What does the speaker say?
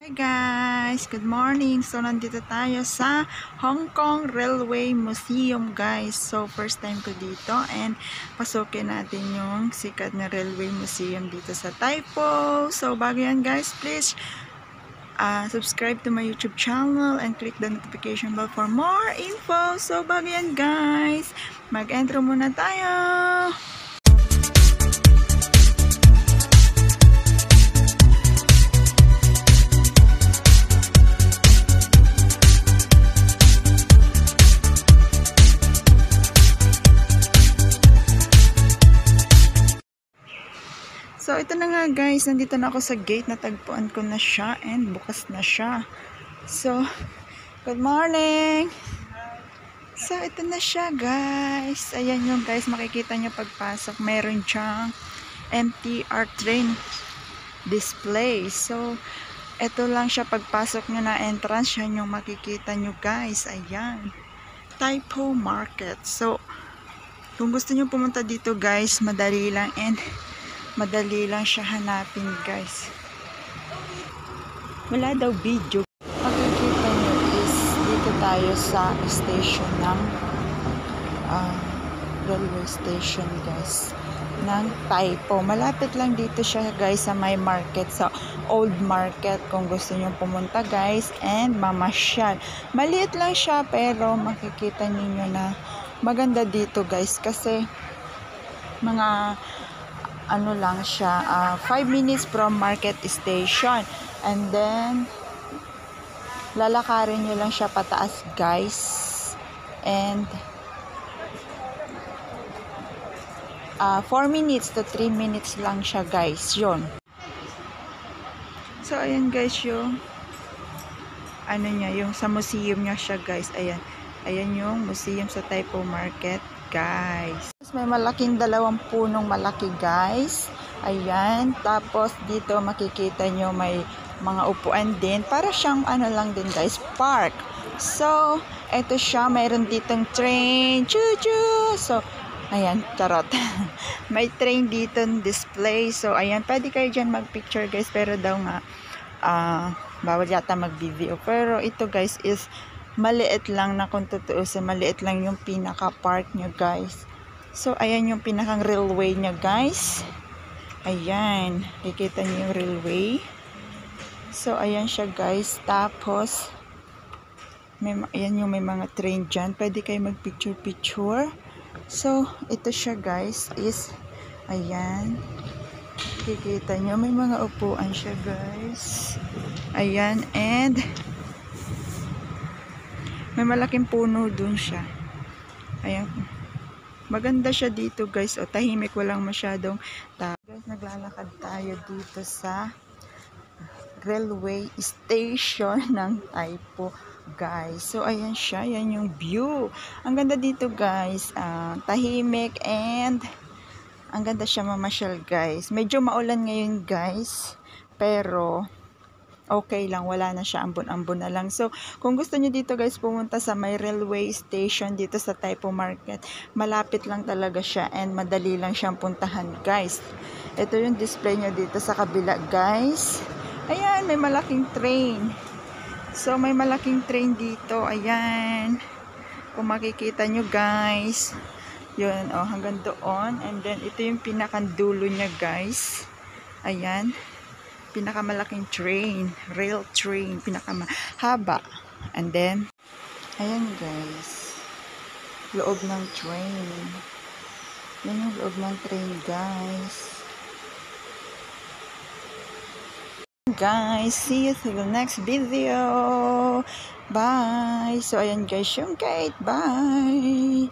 Hi guys! Good morning! So, nandito tayo sa Hong Kong Railway Museum guys. So, first time ko dito and pasukin natin yung sikat na Railway Museum dito sa Tai Po. So, bago yan guys, please subscribe to my YouTube channel and click the notification bell for more info. So, bago yan guys, mag-intro muna tayo! So, ito na nga guys, nandito na ako sa gate, natagpuan ko na siya and bukas na siya. So, good morning! So, ito na siya guys. Ayan yung guys, makikita nyo pagpasok. Meron siyang MTR train display. So, ito lang siya pagpasok nyo na entrance. Yan yung makikita nyo guys. Ayan. Tai Po Market. So, kung gusto nyo pumunta dito guys, madali lang and madali lang siya hanapin guys. Wala daw video. Makikita nyo is dito tayo sa station ng railway station guys ng Tai Po. Malapit lang dito siya guys sa may market, sa old market kung gusto nyo pumunta guys and mamasyal. Maliit lang siya pero makikita niyo na maganda dito guys kasi mga ano lang siya, 5 minutes from market station and then lalakarin nyo lang siya pataas guys and 4 minutes to 3 minutes lang siya guys, yun. So ayan guys yung ano niya, yung sa museum niya siya guys, ayan yung museum sa Tai Po Market guys. May malaking dalawang punong malaki guys. Ayan. Tapos dito makikita nyo may mga upuan din. Para siyang ano lang din guys, park. So, eto siya. Mayroon ditong train. Choo-choo! So, ayan. Charot. May train dito display. So, ayan. Pwede kayo dyan mag-picture guys. Pero daw nga, bawal yata mag-video. Pero ito guys is maliit lang na kung tutuusin. Maliit lang yung pinaka-park nyo guys. So, ayan yung pinakang railway niya, guys. Ayan. Kikita niyo yung railway. So, ayan siya, guys. Tapos, ayan yung may mga train dyan. Pwede kayo mag-picture-picture. So, ito siya, guys, is, ayan. Kikita niyo, may mga upuan siya, guys. Ayan, and, may malaking puno dun siya. Ayan. Maganda siya dito guys. O, tahimik, walang masyadong tao. Guys, naglalakad tayo dito sa railway station ng Tai Po guys. So, ayan siya. Yan yung view. Ang ganda dito guys. Tahimik and ang ganda siya mamasyal guys. Medyo maulan ngayon guys. Pero okay lang, wala na siya, ambon-ambon na lang. So, kung gusto niyo dito guys pumunta sa may railway station dito sa Tai Po Market, malapit lang talaga siya and madali lang siyang puntahan guys. Ito yung display niya dito sa kabila guys. Ayan, may malaking train. So, may malaking train dito. Ayan. Kung makikita nyo guys. Yun, oh, hanggang doon. And then, ito yung pinakandulo niya guys. Ayan. Pinakamalaking train, rail train, pinakamahaba. And then, ayan guys, loob ng train. Yan yung loob ng train guys. Guys, see you to the next video. Bye! So, ayan guys yung gate. Bye!